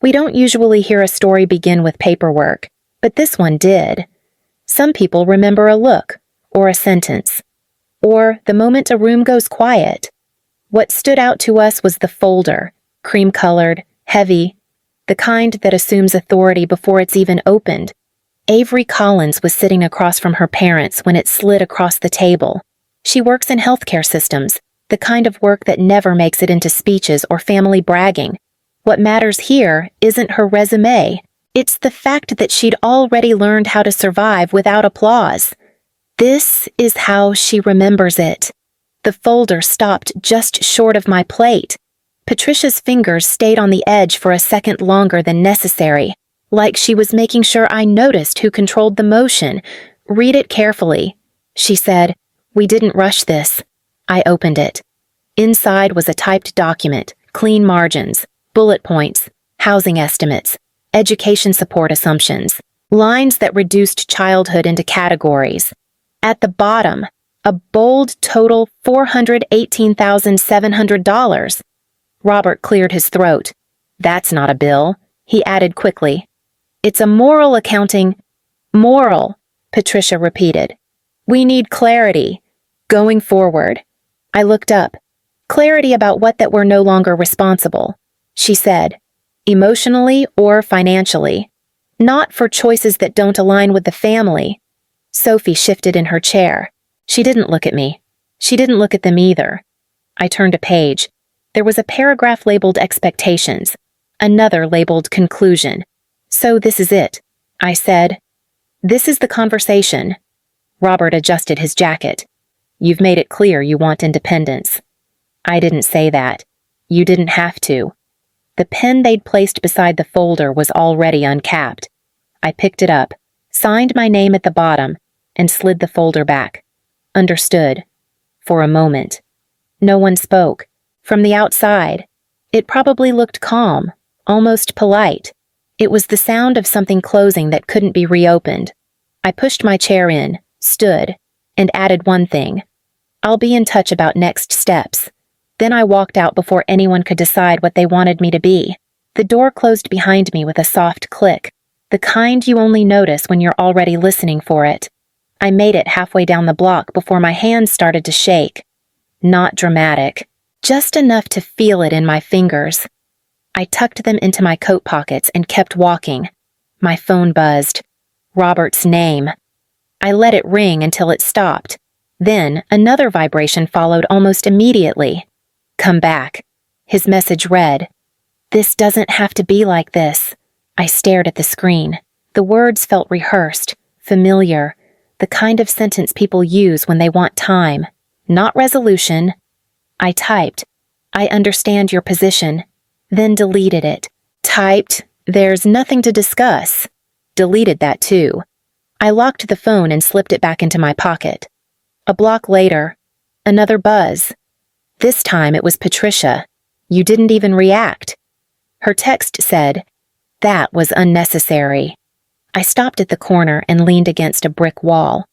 We don't usually hear a story begin with paperwork, but this one did. Some people remember a look, or a sentence, or the moment a room goes quiet. What stood out to us was the folder, cream-colored, heavy, the kind that assumes authority before it's even opened. Avery Collins was sitting across from her parents when it slid across the table. She works in healthcare systems, the kind of work that never makes it into speeches or family bragging. What matters here isn't her resume. It's the fact that she'd already learned how to survive without applause. This is how she remembers it. The folder stopped just short of my plate. Patricia's fingers stayed on the edge for a second longer than necessary, like she was making sure I noticed who controlled the motion. "Read it carefully," she said. "We didn't rush this." I opened it. Inside was a typed document, clean margins, bullet points, housing estimates, education support assumptions, lines that reduced childhood into categories. At the bottom, a bold total $418,700. Robert cleared his throat. "That's not a bill," he added quickly. "It's a moral accounting." "Moral," Patricia repeated. "We need clarity. Going forward." I looked up. "Clarity about what that we're no longer responsible," she said. "Emotionally or financially. Not for choices that don't align with the family." Sophie shifted in her chair. She didn't look at me. She didn't look at them either. I turned a page. There was a paragraph labeled Expectations, another labeled Conclusion. "So this is it," I said. "This is the conversation." Robert adjusted his jacket. "You've made it clear you want independence." I didn't say that. You didn't have to. The pen they'd placed beside the folder was already uncapped. I picked it up, signed my name at the bottom, and slid the folder back. Understood. For a moment. No one spoke. From the outside, it probably looked calm, almost polite. It was the sound of something closing that couldn't be reopened. I pushed my chair in, stood, and added one thing. "I'll be in touch about next steps." Then I walked out before anyone could decide what they wanted me to be. The door closed behind me with a soft click, the kind you only notice when you're already listening for it. I made it halfway down the block before my hands started to shake. Not dramatic, just enough to feel it in my fingers. I tucked them into my coat pockets and kept walking. My phone buzzed. Robert's name. I let it ring until it stopped. Then another vibration followed almost immediately. "Come back." His message read. "This doesn't have to be like this." I stared at the screen. The words felt rehearsed, familiar, the kind of sentence people use when they want time, not resolution. I typed, "I understand your position," then deleted it. Typed, "There's nothing to discuss." Deleted that too. I locked the phone and slipped it back into my pocket. A block later, another buzz. This time it was Patricia. "You didn't even react." Her text said, "That was unnecessary." I stopped at the corner and leaned against a brick wall.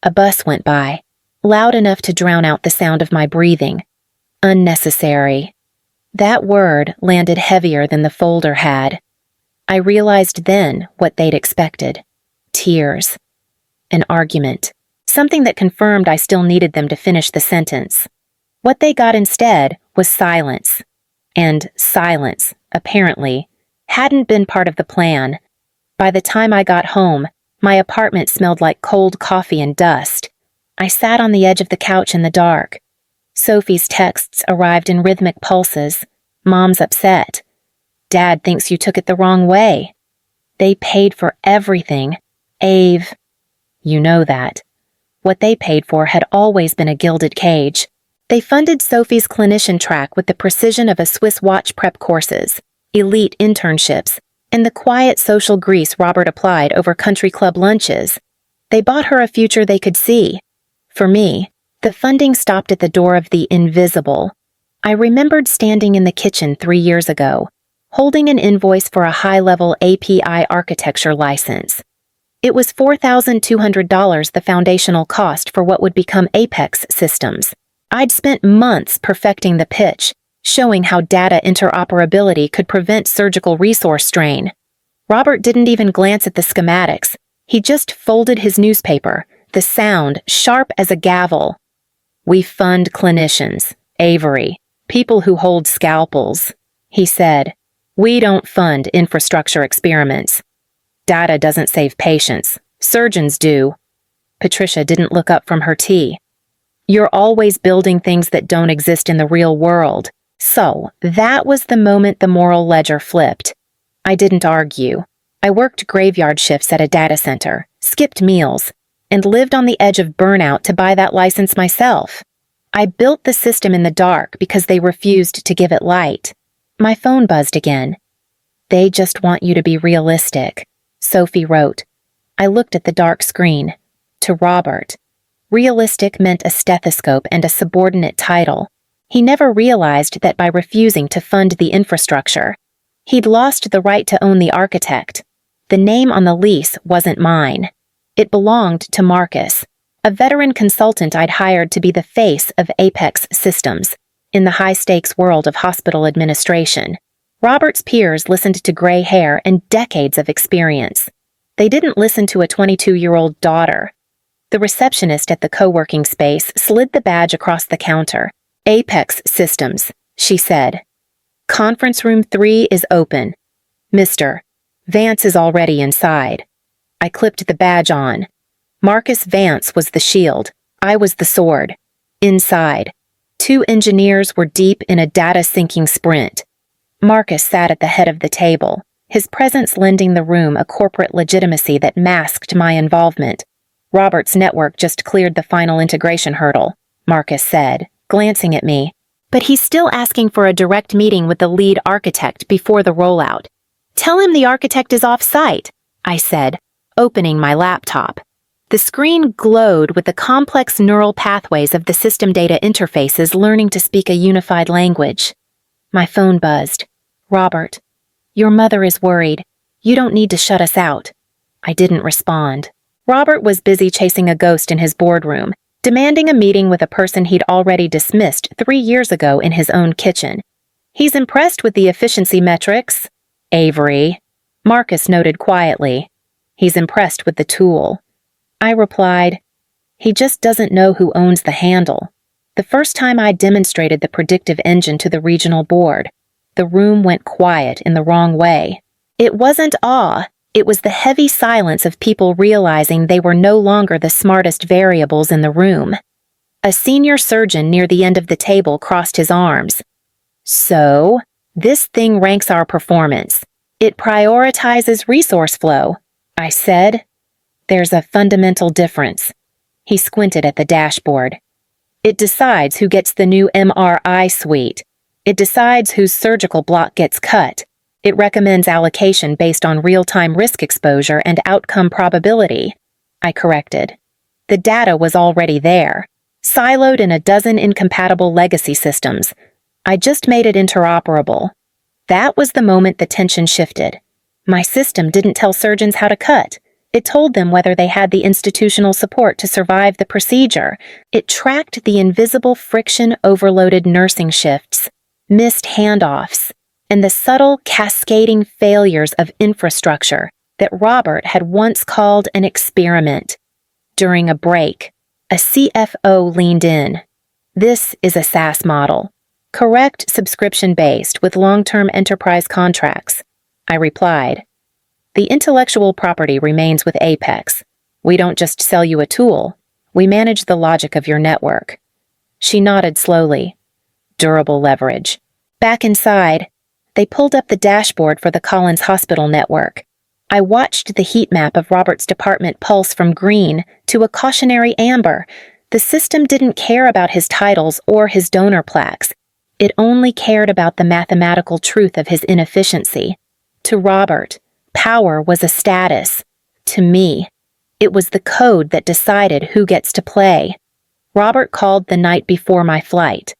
A bus went by, loud enough to drown out the sound of my breathing. Unnecessary. That word landed heavier than the folder had. I realized then what they'd expected. Tears. An argument. Something that confirmed I still needed them to finish the sentence. What they got instead was silence. And silence, apparently, hadn't been part of the plan. By the time I got home, my apartment smelled like cold coffee and dust. I sat on the edge of the couch in the dark. Sophie's texts arrived in rhythmic pulses. Mom's upset. Dad thinks you took it the wrong way. They paid for everything. Ave. You know that. What they paid for had always been a gilded cage. They funded Sophie's clinician track with the precision of a Swiss watch prep courses, elite internships, and the quiet social grease Robert applied over country club lunches. They bought her a future they could see. For me, the funding stopped at the door of the invisible. I remembered standing in the kitchen 3 years ago, holding an invoice for a high-level API architecture license. It was $4,200 the foundational cost for what would become Apex Systems. I'd spent months perfecting the pitch, showing how data interoperability could prevent surgical resource strain. Robert didn't even glance at the schematics. He just folded his newspaper, the sound sharp as a gavel. "We fund clinicians, Avery, people who hold scalpels," he said. "We don't fund infrastructure experiments. Data doesn't save patients. Surgeons do." Patricia didn't look up from her tea. "You're always building things that don't exist in the real world." So, that was the moment the moral ledger flipped. I didn't argue. I worked graveyard shifts at a data center, skipped meals, and lived on the edge of burnout to buy that license myself. I built the system in the dark because they refused to give it light. My phone buzzed again. "They just want you to be realistic," Sophie wrote. I looked at the dark screen. To Robert, realistic meant a stethoscope and a subordinate title. He never realized that by refusing to fund the infrastructure, he'd lost the right to own the architect. The name on the lease wasn't mine. It belonged to Marcus, a veteran consultant I'd hired to be the face of Apex Systems in the high-stakes world of hospital administration. Robert's peers listened to gray hair and decades of experience. They didn't listen to a 22-year-old daughter. The receptionist at the co-working space slid the badge across the counter. "Apex Systems," she said. "Conference room 3 is open. Mr. Vance is already inside." I clipped the badge on. Marcus Vance was the shield. I was the sword. Inside, 2 engineers were deep in a data-syncing sprint. Marcus sat at the head of the table, his presence lending the room a corporate legitimacy that masked my involvement. "Robert's network just cleared the final integration hurdle," Marcus said, glancing at me. "But he's still asking for a direct meeting with the lead architect before the rollout." "Tell him the architect is off-site," I said, opening my laptop. The screen glowed with the complex neural pathways of the system data interfaces learning to speak a unified language. My phone buzzed. "Robert, your mother is worried. You don't need to shut us out." I didn't respond. Robert was busy chasing a ghost in his boardroom, demanding a meeting with a person he'd already dismissed 3 years ago in his own kitchen. "He's impressed with the efficiency metrics, Avery," Marcus noted quietly. "He's impressed with the tool." I replied, "He just doesn't know who owns the handle." The first time I demonstrated the predictive engine to the regional board, the room went quiet in the wrong way. It wasn't awe. It was the heavy silence of people realizing they were no longer the smartest variables in the room. A senior surgeon near the end of the table crossed his arms. "So, this thing ranks our performance. It prioritizes resource flow," I said. "There's a fundamental difference." He squinted at the dashboard. "It decides who gets the new MRI suite. It decides whose surgical block gets cut. It recommends allocation based on real-time risk exposure and outcome probability," I corrected. The data was already there, siloed in a dozen incompatible legacy systems. I just made it interoperable. That was the moment the tension shifted. My system didn't tell surgeons how to cut. It told them whether they had the institutional support to survive the procedure. It tracked the invisible friction-overloaded nursing shifts, missed handoffs, and the subtle, cascading failures of infrastructure that Robert had once called an experiment. During a break, a CFO leaned in. "This is a SaaS model. Correct subscription-based with long-term enterprise contracts," I replied. "The intellectual property remains with Apex. We don't just sell you a tool. We manage the logic of your network." She nodded slowly. Durable leverage. Back inside, they pulled up the dashboard for the Collins Hospital network. I watched the heat map of Robert's department pulse from green to a cautionary amber. The system didn't care about his titles or his donor plaques. It only cared about the mathematical truth of his inefficiency. To Robert, power was a status. To me, it was the code that decided who gets to play. Robert called the night before my flight.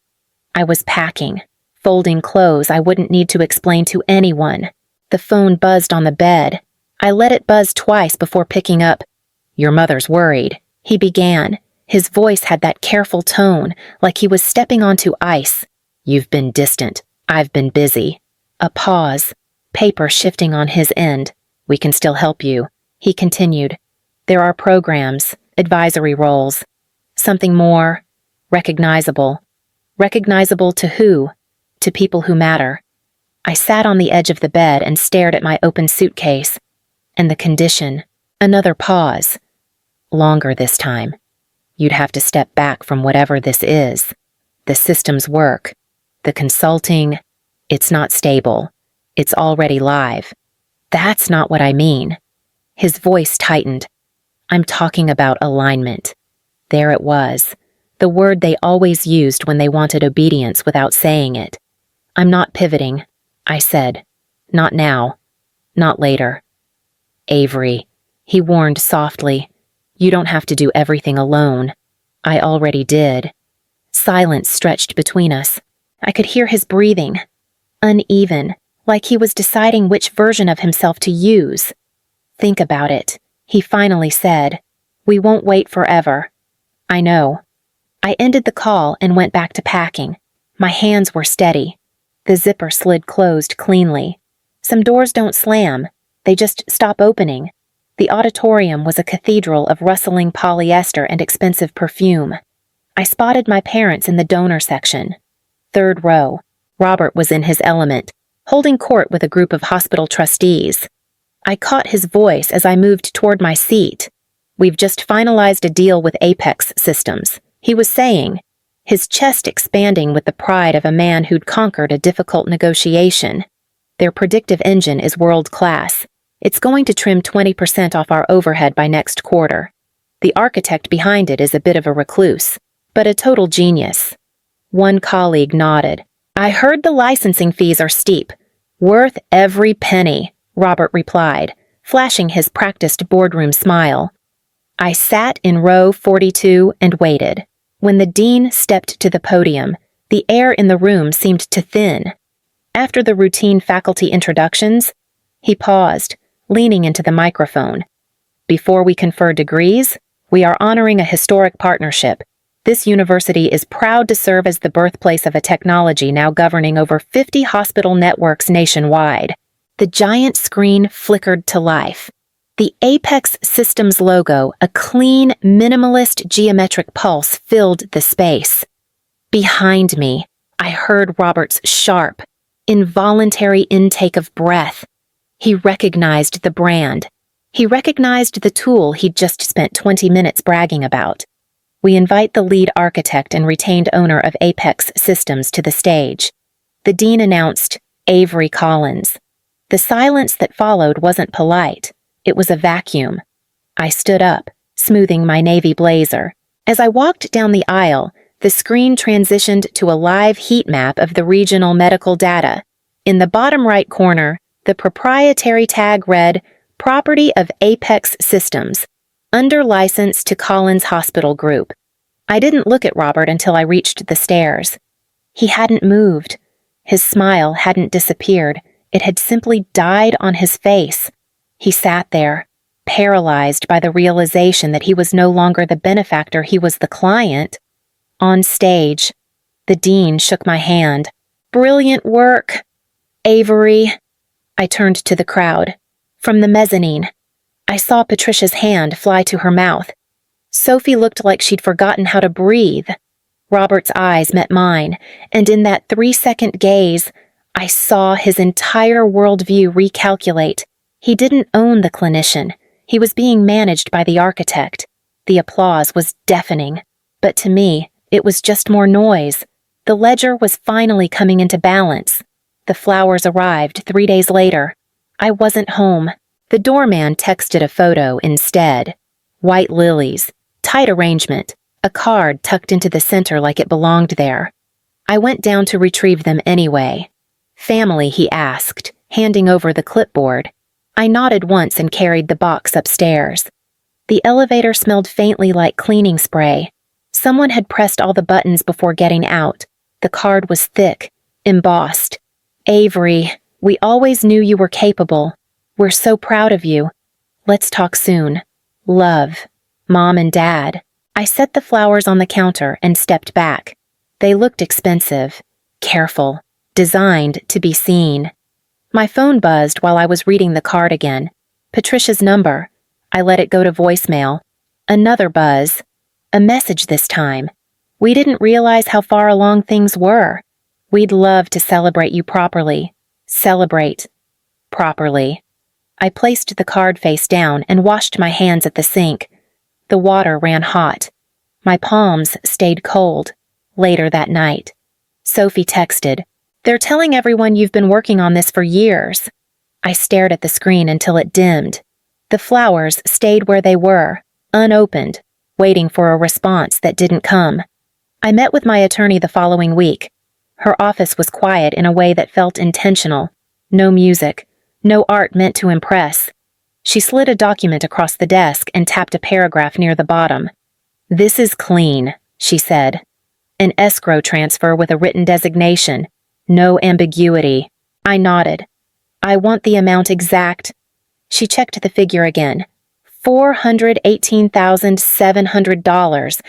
I was packing, folding clothes I wouldn't need to explain to anyone. The phone buzzed on the bed. I let it buzz twice before picking up. "Your mother's worried," he began. His voice had that careful tone, like he was stepping onto ice. You've been distant. I've been busy. A pause. Paper shifting on his end. We can still help you, he continued. There are programs, advisory roles. Something more recognizable. Recognizable to who? To people who matter. I sat on the edge of the bed and stared at my open suitcase. And the condition. Another pause. Longer this time. You'd have to step back from whatever this is. The system's work. The consulting. It's not stable. It's already live. That's not what I mean. His voice tightened. I'm talking about alignment. There it was. The word they always used when they wanted obedience without saying it. I'm not pivoting, I said. Not now. Not later. Avery, he warned softly. You don't have to do everything alone. I already did. Silence stretched between us. I could hear his breathing. Uneven, like he was deciding which version of himself to use. Think about it, he finally said. We won't wait forever. I know. I ended the call and went back to packing. My hands were steady. The zipper slid closed cleanly. Some doors don't slam. They just stop opening. The auditorium was a cathedral of rustling polyester and expensive perfume. I spotted my parents in the donor section. Third row. Robert was in his element, holding court with a group of hospital trustees. I caught his voice as I moved toward my seat. We've just finalized a deal with Apex Systems, he was saying, his chest expanding with the pride of a man who'd conquered a difficult negotiation. Their predictive engine is world-class. It's going to trim 20% off our overhead by next quarter. The architect behind it is a bit of a recluse, but a total genius. One colleague nodded. I heard the licensing fees are steep. Worth every penny, Robert replied, flashing his practiced boardroom smile. I sat in row 42 and waited. When the dean stepped to the podium, the air in the room seemed to thin. After the routine faculty introductions, he paused, leaning into the microphone. Before we confer degrees, we are honoring a historic partnership. This university is proud to serve as the birthplace of a technology now governing over 50 hospital networks nationwide. The giant screen flickered to life. The Apex Systems logo, a clean, minimalist geometric pulse, filled the space. Behind me, I heard Robert's sharp, involuntary intake of breath. He recognized the brand. He recognized the tool he'd just spent 20 minutes bragging about. We invite the lead architect and retained owner of Apex Systems to the stage. The dean announced, Avery Collins. The silence that followed wasn't polite. It was a vacuum. I stood up, smoothing my navy blazer. As I walked down the aisle, the screen transitioned to a live heat map of the regional medical data. In the bottom right corner, the proprietary tag read, Property of Apex Systems, under license to Collins Hospital Group. I didn't look at Robert until I reached the stairs. He hadn't moved. His smile hadn't disappeared. It had simply died on his face. He sat there, paralyzed by the realization that he was no longer the benefactor, he was the client. On stage, the dean shook my hand. Brilliant work, Avery. I turned to the crowd. From the mezzanine, I saw Patricia's hand fly to her mouth. Sophie looked like she'd forgotten how to breathe. Robert's eyes met mine, and in that 3-second gaze, I saw his entire worldview recalculate. He didn't own the clinician. He was being managed by the architect. The applause was deafening, but to me, it was just more noise. The ledger was finally coming into balance. The flowers arrived 3 days later. I wasn't home. The doorman texted a photo instead. White lilies, tight arrangement, a card tucked into the center like it belonged there. I went down to retrieve them anyway. Family, he asked, handing over the clipboard. I nodded once and carried the box upstairs. The elevator smelled faintly like cleaning spray. Someone had pressed all the buttons before getting out. The card was thick, embossed. Avery, we always knew you were capable. We're so proud of you. Let's talk soon. Love. Mom and Dad. I set the flowers on the counter and stepped back. They looked expensive. Careful. Designed to be seen. My phone buzzed while I was reading the card again. Patricia's number. I let it go to voicemail. Another buzz. A message this time. We didn't realize how far along things were. We'd love to celebrate you properly. Celebrate. Properly. I placed the card face down and washed my hands at the sink. The water ran hot. My palms stayed cold. Later that night, Sophie texted, "They're telling everyone you've been working on this for years." I stared at the screen until it dimmed. The flowers stayed where they were, unopened, waiting for a response that didn't come. I met with my attorney the following week. Her office was quiet in a way that felt intentional. No music, no art meant to impress. She slid a document across the desk and tapped a paragraph near the bottom. "This is clean," she said. "An escrow transfer with a written designation. No ambiguity." I nodded. "I want the amount exact." She checked the figure again. $418,700.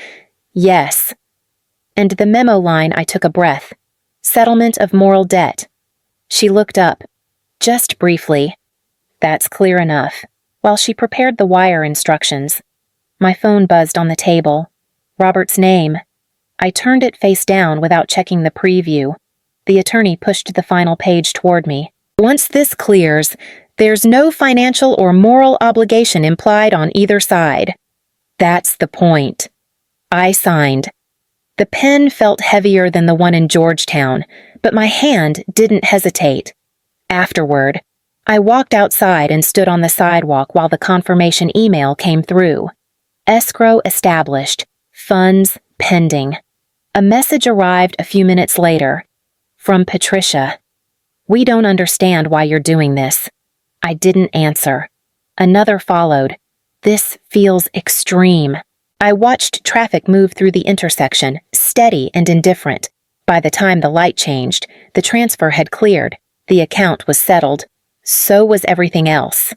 Yes. And the memo line, I took a breath. Settlement of moral debt. She looked up. Just briefly. That's clear enough. While she prepared the wire instructions. My phone buzzed on the table. Robert's name. I turned it face down without checking the preview. The attorney pushed the final page toward me. "Once this clears, there's no financial or moral obligation implied on either side." That's the point. I signed. The pen felt heavier than the one in Georgetown, but my hand didn't hesitate. Afterward, I walked outside and stood on the sidewalk while the confirmation email came through. Escrow established. Funds pending. A message arrived a few minutes later. From Patricia. "We don't understand why you're doing this." I didn't answer. Another followed. "This feels extreme." I watched traffic move through the intersection, steady and indifferent. By the time the light changed, the transfer had cleared. The account was settled. So was everything else.